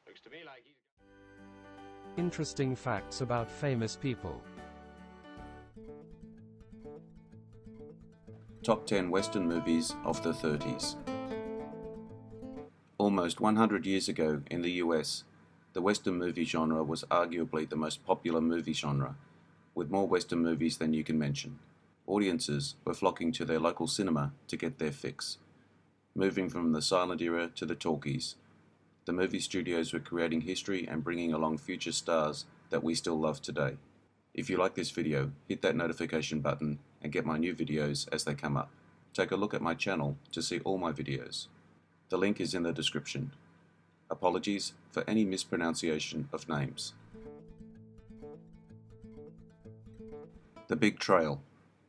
Looks to me like he's... Interesting facts about famous people. Top 10 Western movies of the 30s. Almost 100 years ago in the US, the Western movie genre was arguably the most popular movie genre, with more Western movies than you can mention. Audiences were flocking to their local cinema to get their fix. Moving from the silent era to the talkies, the movie studios were creating history and bringing along future stars that we still love today. If you like this video, hit that notification button and get my new videos as they come up. Take a look at my channel to see all my videos. The link is in the description. Apologies for any mispronunciation of names. The Big Trail,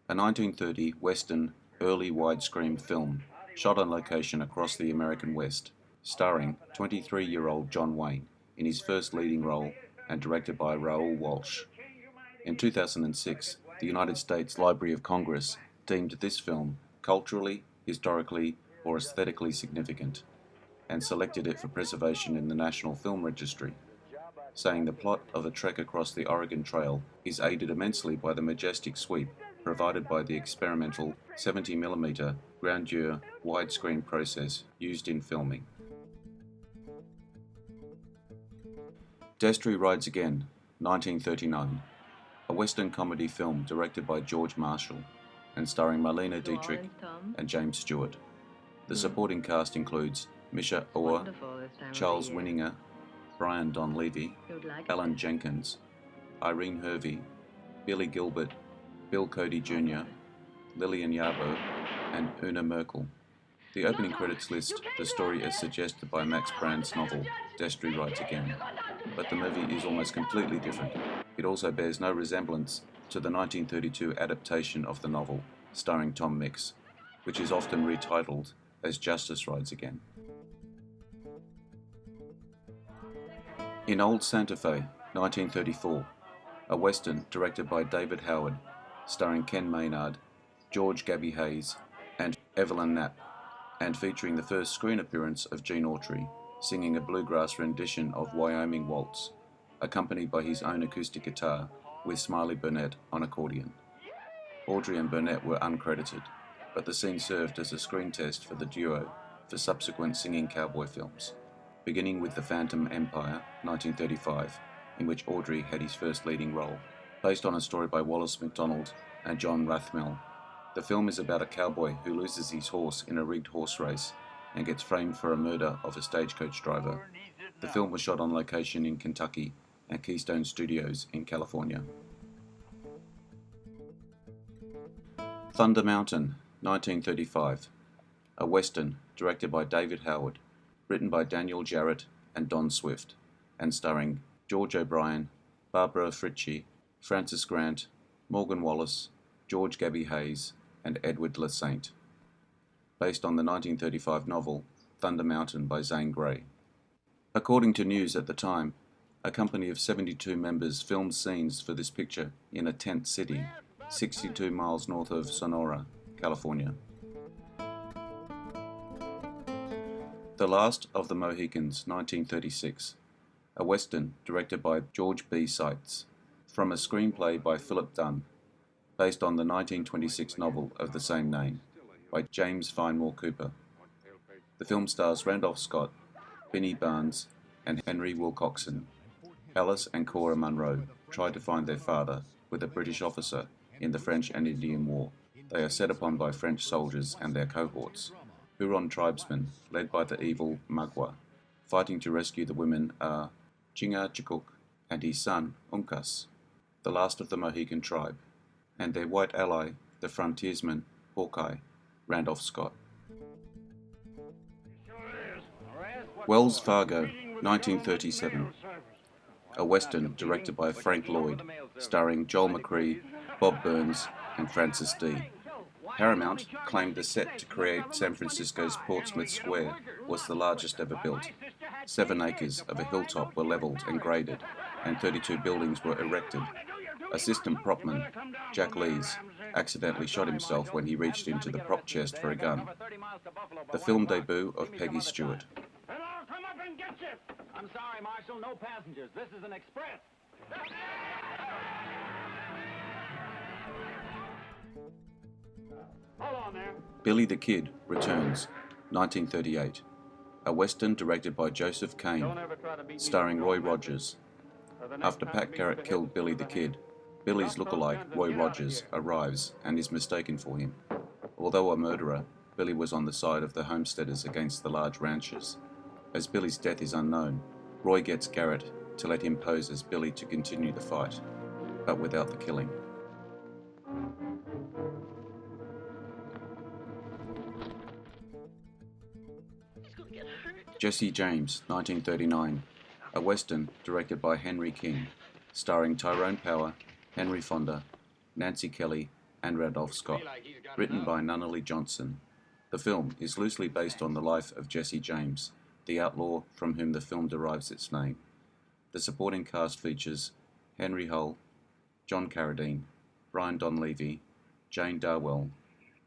a 1930 Western early widescreen film shot on location across the American West, starring 23-year-old John Wayne in his first leading role and directed by Raoul Walsh. In 2006, the United States Library of Congress deemed this film culturally, historically, or aesthetically significant, and selected it for preservation in the National Film Registry, saying the plot of a trek across the Oregon Trail is aided immensely by the majestic sweep provided by the experimental 70mm grandeur widescreen process used in filming. Destry Rides Again, 1939, a Western comedy film directed by George Marshall and starring Marlene Dietrich and James Stewart. The supporting cast includes Misha Orr, Charles Winninger, Brian Donlevy, Alan Jenkins, Irene Hervey, Billy Gilbert, Bill Cody Jr., Lillian Yabo, and Una Merkel. The opening credits list the story as suggested by Max Brandt's novel, Destry Rides Again, but the movie is almost completely different. It also bears no resemblance to the 1932 adaptation of the novel, starring Tom Mix, which is often retitled as Justice Rides Again. In Old Santa Fe, 1934, a Western directed by David Howard, starring Ken Maynard, George Gabby Hayes, and Evelyn Knapp, and featuring the first screen appearance of Gene Autry, singing a bluegrass rendition of Wyoming Waltz, accompanied by his own acoustic guitar, with Smiley Burnette on accordion. Autry and Burnette were uncredited, but the scene served as a screen test for the duo for subsequent singing cowboy films, beginning with The Phantom Empire, 1935, in which Autry had his first leading role. Based on a story by Wallace MacDonald and John Rathmell, the film is about a cowboy who loses his horse in a rigged horse race and gets framed for a murder of a stagecoach driver. The film was shot on location in Kentucky and Keystone Studios in California. Thunder Mountain, 1935, a Western directed by David Howard, written by Daniel Jarrett and Don Swift, and starring George O'Brien, Barbara Fritchie, Francis Grant, Morgan Wallace, George Gabby Hayes, and Edward LaSainte. Based on the 1935 novel Thunder Mountain by Zane Grey. According to news at the time, a company of 72 members filmed scenes for this picture in a tent city, 62 miles north of Sonora, California. The Last of the Mohicans, 1936, a Western directed by George B. Seitz, from a screenplay by Philip Dunn, based on the 1926 novel of the same name, by James Fenimore Cooper. The film stars Randolph Scott, Benny Barnes, and Henry Wilcoxon. Alice and Cora Munro try to find their father with a British officer in the French and Indian War. They are set upon by French soldiers and their cohorts. Huron tribesmen, led by the evil Magua. Fighting to rescue the women are Chingachgook and his son, Uncas, the last of the Mohican tribe, and their white ally, the frontiersman, Hawkeye, Randolph Scott. Wells Fargo, 1937, a Western directed by Frank Lloyd, starring Joel McCrea, Bob Burns, and Francis D. Paramount claimed the set to create San Francisco's Portsmouth Square was the largest ever built. 7 acres of a hilltop were leveled and graded, and 32 buildings were erected. Assistant propman Jack Lees accidentally shot himself when he reached into the prop chest for a gun. The film debut of Peggy Stewart. And I'll come up and get you. I'm sorry, Marshal, no passengers. This is an express. Hold on there. Billy the Kid returns, 1938. A western directed by Joseph Kane, starring Roy Rogers. After Pat Garrett killed Billy the Kid, Billy's lookalike, Roy Rogers, arrives and is mistaken for him. Although a murderer, Billy was on the side of the homesteaders against the large ranchers. As Billy's death is unknown, Roy gets Garrett to let him pose as Billy to continue the fight, but without the killing. Jesse James, 1939. A western directed by Henry King, starring Tyrone Power, Henry Fonda, Nancy Kelly, and Randolph Scott. Written by Nunnally Johnson. The film is loosely based on the life of Jesse James, the outlaw from whom the film derives its name. The supporting cast features Henry Hull, John Carradine, Brian Donlevy, Jane Darwell,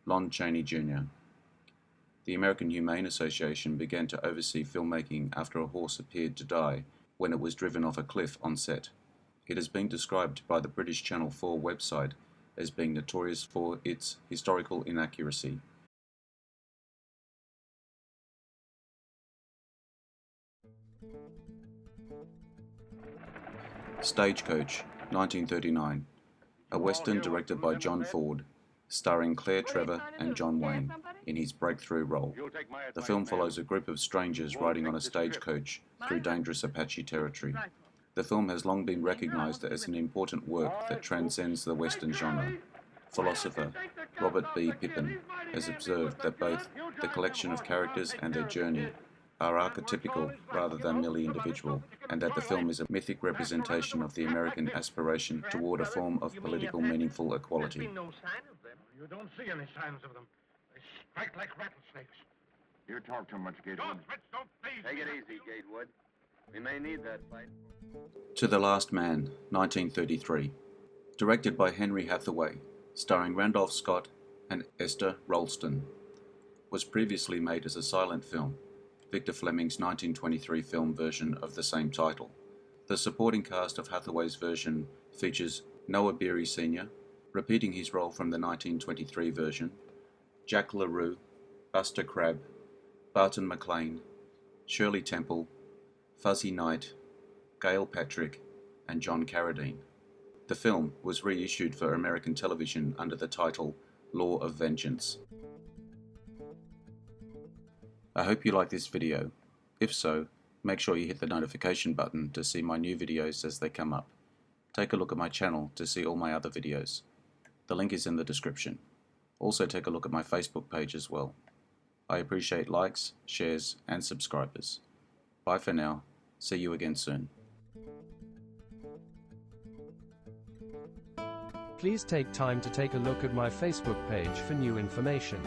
Lon Chaney Jr. The American Humane Association began to oversee filmmaking after a horse appeared to die when it was driven off a cliff on set. It has been described by the British Channel 4 website as being notorious for its historical inaccuracy. Stagecoach, 1939. A western directed by John Ford, starring Claire Trevor and John Wayne in his breakthrough role. The film follows a group of strangers riding on a stagecoach through dangerous Apache territory. The film has long been recognized as an important work that transcends the Western genre. Philosopher Robert B. Pippin has observed that both the collection of characters and their journey are archetypical rather than merely individual, and that the film is a mythic representation of the American aspiration toward a form of political meaningful equality. You don't see any signs of them. They strike like rattlesnakes. You talk too much, Gatewood. Take it easy, Gatewood. We may need that fight. To the Last Man, 1933. Directed by Henry Hathaway, starring Randolph Scott and Esther Ralston. Was previously made as a silent film, Victor Fleming's 1923 film version of the same title. The supporting cast of Hathaway's version features Noah Beery Sr., repeating his role from the 1923 version, Jack LaRue, Buster Crabbe, Barton McLean, Shirley Temple, Fuzzy Knight, Gail Patrick, and John Carradine. The film was reissued for American television under the title Law of Vengeance. I hope you like this video. If so, make sure you hit the notification button to see my new videos as they come up. Take a look at my channel to see all my other videos. The link is in the description. Also take a look at my Facebook page as well. I appreciate likes, shares, and subscribers. Bye for now. See you again soon. Please take time to take a look at my Facebook page for new information.